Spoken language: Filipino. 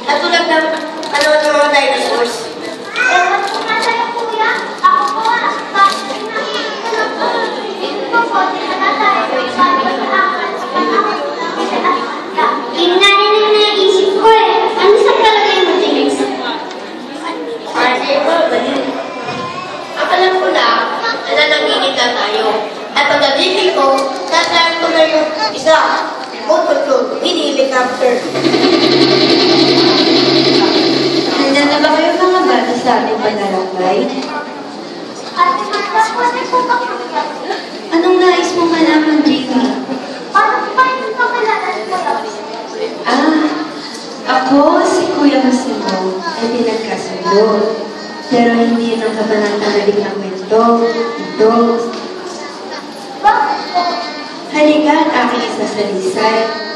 At tulad ng panahon ng mga dinosaurs. Ewan ko nga sa'yo, kuya. Ako po, bakit nakikinig ko lang po. Ito po po, dinala tayo. Sabi ko sa akin, yun nga rin ang naisip ko eh. Ano sa palagay mo, James? Kasi po, ang alam ko lang, nananamigit na tayo. At pagdating ko, tatayang ko na yung isa. Motor, hindi helicopter. Nandyan na ba kayo mga bata sa ating panlalakbay? Ate Marta, pwede po ba kaya? Anong nais mong malaman, Jamie? Paano pa yung pakilala ko lang? Ako si Kuya Masimo ay pinagkasundo. Pero hindi yun ang kabanang-tanalig ng kwento. Ito. Bakit po? Halika at aking isasalisay.